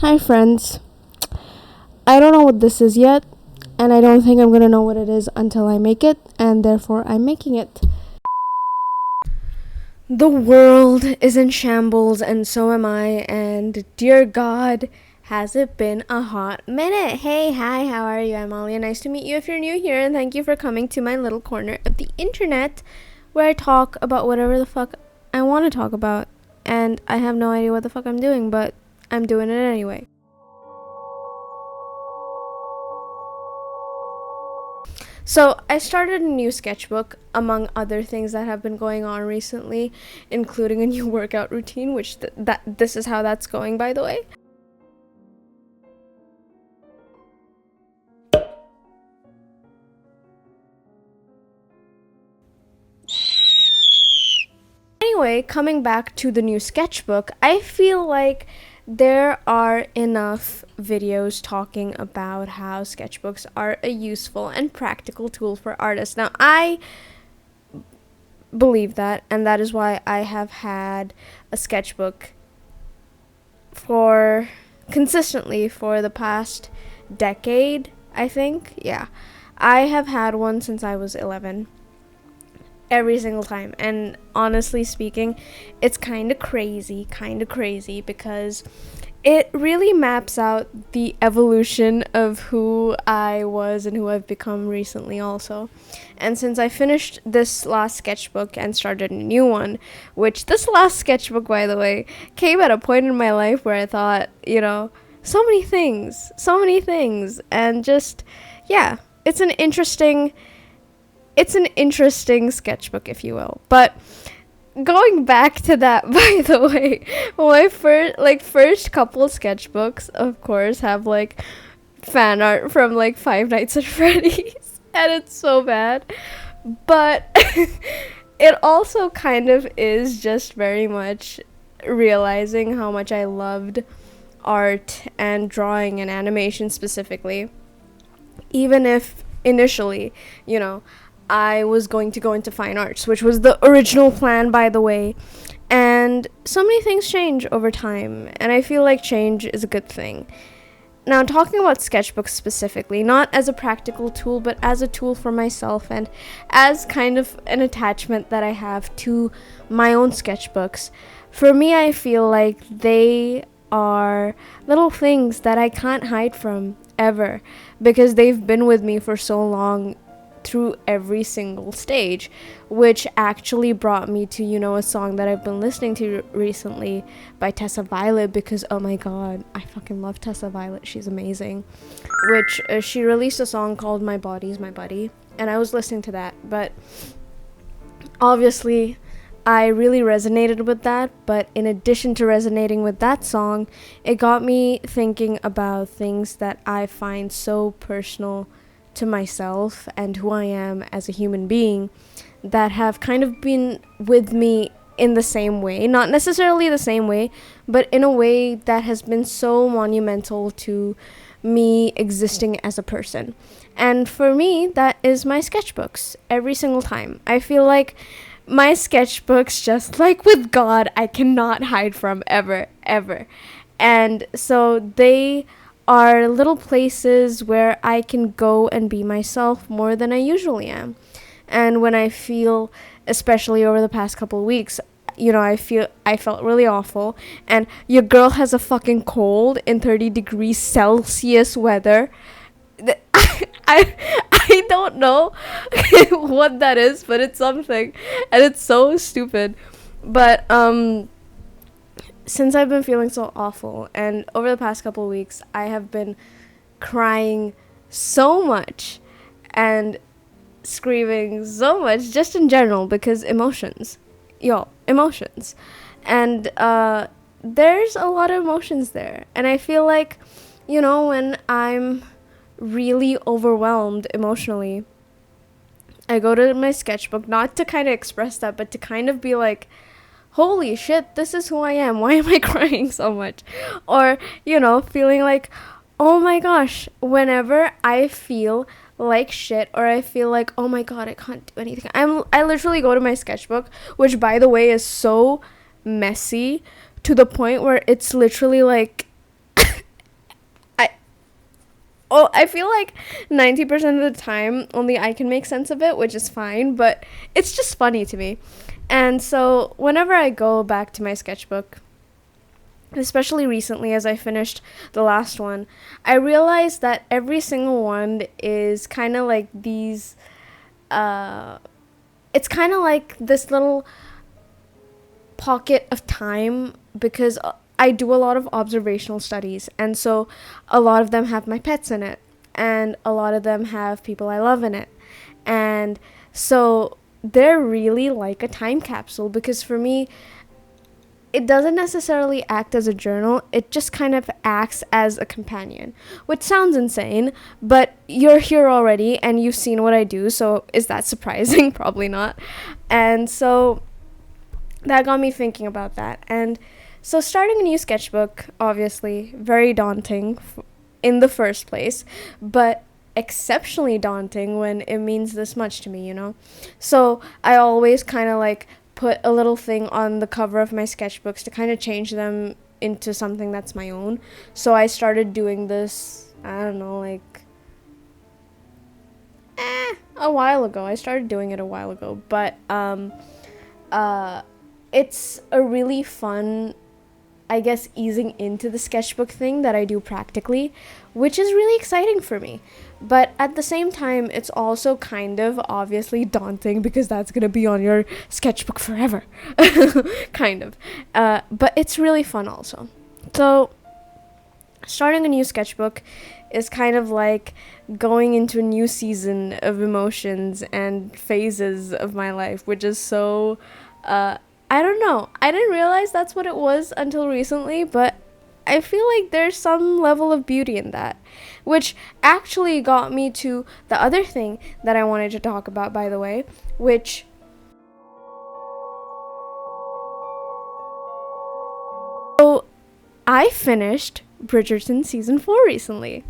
Hi, friends. I don't know what this is yet, and I don't think I'm gonna know what it is until I make it, and therefore I'm making it. The world is in shambles, and so am I, and dear God, has it been a hot minute? Hey, hi, how are you? I'm Alia. Nice to meet you if you're new here, and thank you for coming to my little corner of the internet where I talk about whatever the fuck I want to talk about, and I have no idea what the fuck I'm doing, but I'm doing it anyway. So I started a new sketchbook, among other things that have been going on recently, including a new workout routine, which this is how that's going, by the way. Anyway, coming back to the new sketchbook, I feel like there are enough videos talking about how sketchbooks are a useful and practical tool for artists. Now, I believe that, and that is why I have had a sketchbook for consistently for the past decade, I think. Yeah. I have had one since I was 11. Every single time. And honestly speaking, it's kind of crazy because it really maps out the evolution of who I was and who I've become recently also. And since I finished this last sketchbook and started a new one, which this last sketchbook, by the way, came at a point in my life where I thought, so many things, and just, yeah, it's an interesting sketchbook, if you will. But going back to that, by the way, my first couple sketchbooks, of course, have fan art from Five Nights at Freddy's, and it's so bad. But it also kind of is just very much realizing how much I loved art and drawing and animation specifically, even if initially, I was going to go into fine arts, which was the original plan, by the way. And so many things change over time, and I feel like change is a good thing. Now, talking about sketchbooks specifically, not as a practical tool, but as a tool for myself and as kind of an attachment that I have to my own sketchbooks, for me, I feel like they are little things that I can't hide from ever, because they've been with me for so long through every single stage, which actually brought me to, a song that I've been listening to recently by Tessa Violet, because, oh my god, I fucking love Tessa Violet. She's amazing. Which, she released a song called My Body's My Buddy, and I was listening to that, but obviously I really resonated with that, but in addition to resonating with that song, it got me thinking about things that I find so personal to myself and who I am as a human being that have kind of been with me in the same way, not necessarily the same way, but in a way that has been so monumental to me existing as a person. And for me, that is my sketchbooks every single time. I feel like my sketchbooks, just like with God, I cannot hide from ever. And so they are little places where I can go and be myself more than I usually am. And when I feel, especially over the past couple of weeks, I felt really awful, and your girl has a fucking cold in 30 degrees Celsius weather. I don't know what that is, but it's something, and it's so stupid. But since I've been feeling so awful, and over the past couple of weeks, I have been crying so much and screaming so much, just in general, because emotions. And there's a lot of emotions there. And I feel like, when I'm really overwhelmed emotionally, I go to my sketchbook, not to kind of express that, but to kind of be like, holy shit, this is who I am. Why am I crying so much? Or, feeling like, oh my gosh, whenever I feel like shit, or I feel like, oh my god, I can't do anything, I literally go to my sketchbook, which, by the way, is so messy to the point where it's literally like Oh, I feel like 90% of the time only I can make sense of it, which is fine, but it's just funny to me. And so whenever I go back to my sketchbook, especially recently as I finished the last one, I realized that every single one is kind of like these uh it's kind of like this little pocket of time because I do a lot of observational studies, and so a lot of them have my pets in it, and a lot of them have people I love in it. And so they're really like a time capsule because for me, it doesn't necessarily act as a journal, it just kind of acts as a companion, which sounds insane, but you're here already and you've seen what I do, so is that surprising? Probably not. And so that got me thinking about that. And so starting a new sketchbook, obviously, very daunting in the first place, but exceptionally daunting when it means this much to me, you know? So I always kind of like put a little thing on the cover of my sketchbooks to kind of change them into something that's my own. So I started doing this, I don't know, like a while ago. I started doing it a while ago, but it's a really fun, I guess, easing into the sketchbook thing that I do practically, which is really exciting for me. But at the same time, it's also kind of obviously daunting because that's going to be on your sketchbook forever. Kind of. But it's really fun also. So starting a new sketchbook is kind of like going into a new season of emotions and phases of my life, which is so I don't know. I didn't realize that's what it was until recently, but I feel like there's some level of beauty in that, which actually got me to the other thing that I wanted to talk about, by the way, which so I finished Bridgerton season 4 recently.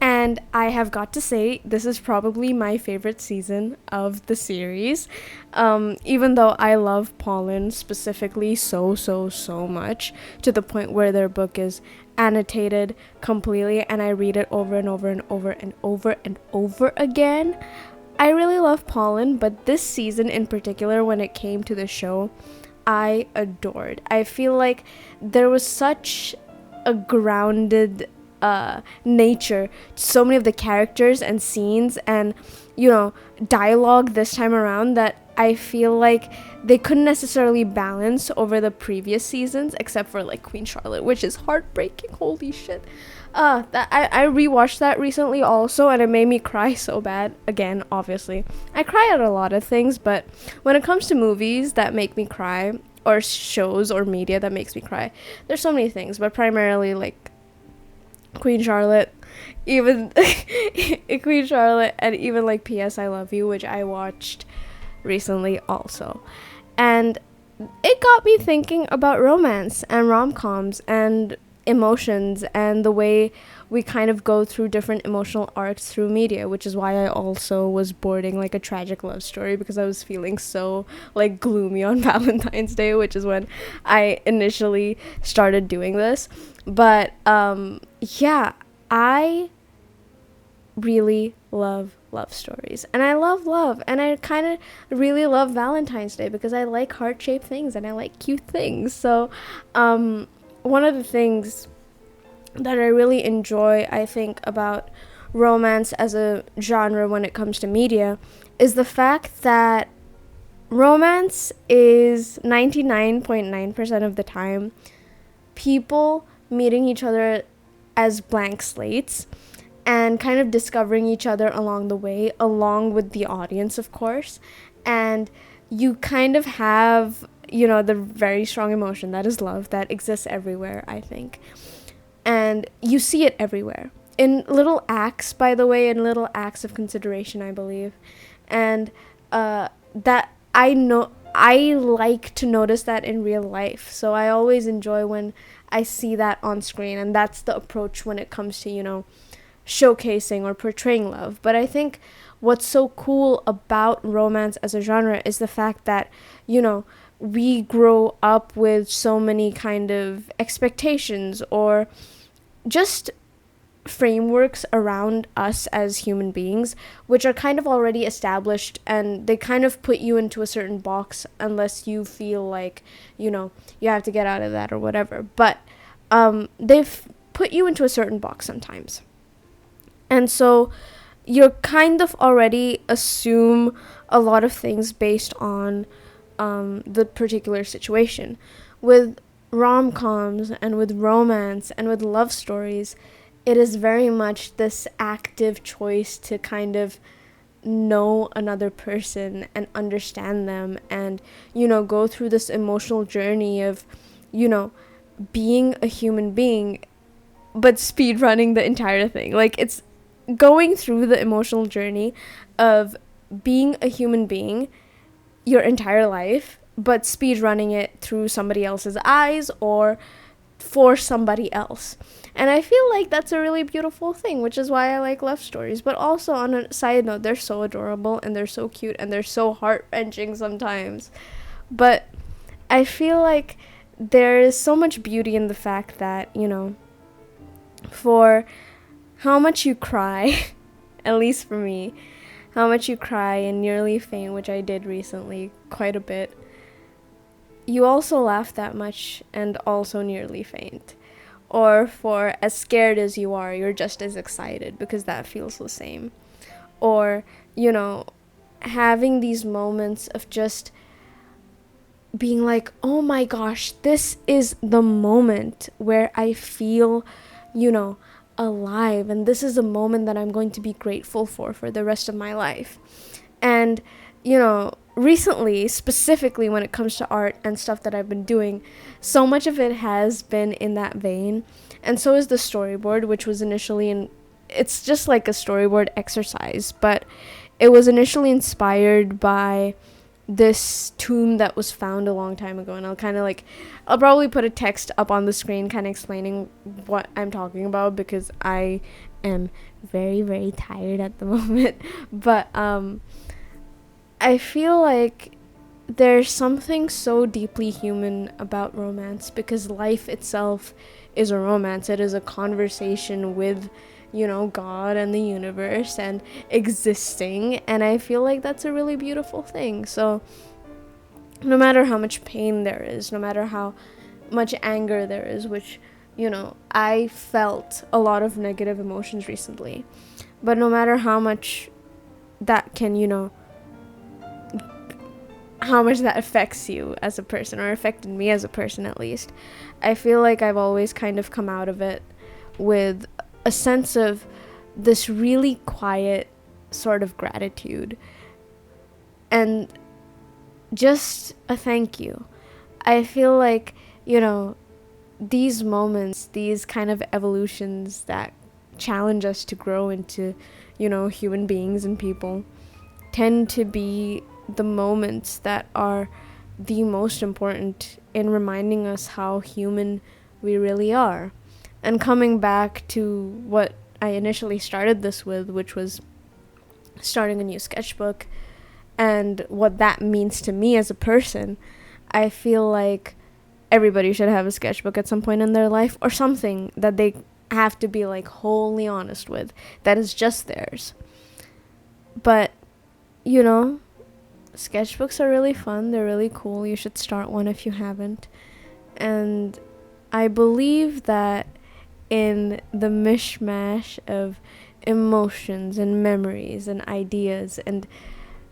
And I have got to say, this is probably my favorite season of the series. Even though I love Pollen specifically so much, to the point where their book is annotated completely and I read it over and over and over and over and over again. I really love Pollen, but this season in particular, when it came to the show, I adored. I feel like there was such a grounded nature, so many of the characters and scenes and, you know, dialogue this time around that I feel like they couldn't necessarily balance over the previous seasons, except for like Queen Charlotte, which is heartbreaking. Holy shit. That I rewatched that recently also, and it made me cry so bad. Again, obviously, I cry at a lot of things, but when it comes to movies that make me cry, or shows or media that makes me cry, there's so many things, but primarily like Queen Charlotte, even Queen Charlotte, and even like P.S. I Love You, which I watched recently also. And it got me thinking about romance and rom-coms and emotions and the way we kind of go through different emotional arcs through media, which is why I also was boarding like a tragic love story, because I was feeling so like gloomy on Valentine's Day, which is when I initially started doing this. But yeah, I really love stories, and I love, and I kind of really love Valentine's Day because I like heart-shaped things and I like cute things. So one of the things that I really enjoy, I think, about romance as a genre when it comes to media is the fact that romance is 99.9% of the time people meeting each other as blank slates and kind of discovering each other along the way, along with the audience, of course. And you kind of have, you know, the very strong emotion that is love that exists everywhere, I think. And you see it everywhere. In little acts, by the way, in little acts of consideration, I believe. And that I know, I like to notice that in real life. So I always enjoy when I see that on screen. And that's the approach when it comes to, you know, showcasing or portraying love. But I think what's so cool about romance as a genre is the fact that, you know, we grow up with so many kind of expectations or just frameworks around us as human beings, which are kind of already established, and they kind of put you into a certain box unless you feel like, you have to get out of that or whatever. But they've put you into a certain box sometimes. And so you're kind of already assume a lot of things based on the particular situation. With rom-coms and with romance and with love stories, it is very much this active choice to kind of know another person and understand them, and go through this emotional journey of being a human being, but speed running the entire thing. Like, it's going through the emotional journey of being a human being your entire life, but speed running it through somebody else's eyes or for somebody else. And I feel like that's a really beautiful thing, which is why I like love stories. But also, on a side note, they're so adorable and they're so cute and they're so heart-wrenching sometimes. But I feel like there is so much beauty in the fact that, for how much you cry, at least for me, how much you cry and nearly faint, which I did recently quite a bit, you also laugh that much and also nearly faint. Or for as scared as you are, you're just as excited, because that feels the same. Or, having these moments of just being like, oh my gosh, this is the moment where I feel, alive, and this is a moment that I'm going to be grateful for the rest of my life. And, recently, specifically when it comes to art and stuff that I've been doing, so much of it has been in that vein. And so is the storyboard, which was initially it's just like a storyboard exercise, but it was initially inspired by this tomb that was found a long time ago. And I'll probably put a text up on the screen kind of explaining what I'm talking about, because I am very, very tired at the moment. But I feel like there's something so deeply human about romance, because life itself is a romance. It is a conversation with, God and the universe and existing. And I feel like that's a really beautiful thing. So no matter how much pain there is, no matter how much anger there is, which, I felt a lot of negative emotions recently, but no matter how much that can, how much that affects you as a person, or affected me as a person at least, I feel like I've always kind of come out of it with a sense of this really quiet sort of gratitude and just a thank you. I feel like, these moments, these kind of evolutions that challenge us to grow into, human beings and people, tend to be the moments that are the most important in reminding us how human we really are. And coming back to what I initially started this with, which was starting a new sketchbook and what that means to me as a person, I feel like everybody should have a sketchbook at some point in their life, or something that they have to be like wholly honest with, that is just theirs. But, sketchbooks are really fun. They're really cool. You should start one if you haven't. And I believe that in the mishmash of emotions and memories and ideas and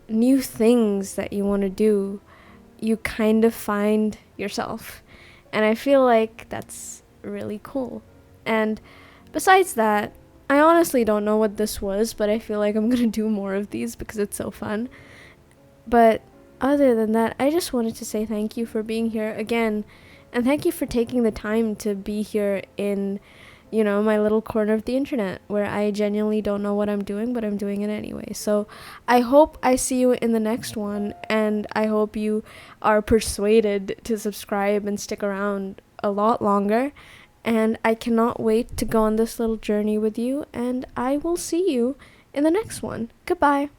new things that you want to do, you kind of find yourself. And I feel like that's really cool. And besides that, I honestly don't know what this was, but I feel like I'm going to do more of these because it's so fun. But other than that, I just wanted to say thank you for being here again. And thank you for taking the time to be here in, my little corner of the internet where I genuinely don't know what I'm doing, but I'm doing it anyway. So I hope I see you in the next one, and I hope you are persuaded to subscribe and stick around a lot longer. And I cannot wait to go on this little journey with you, and I will see you in the next one. Goodbye.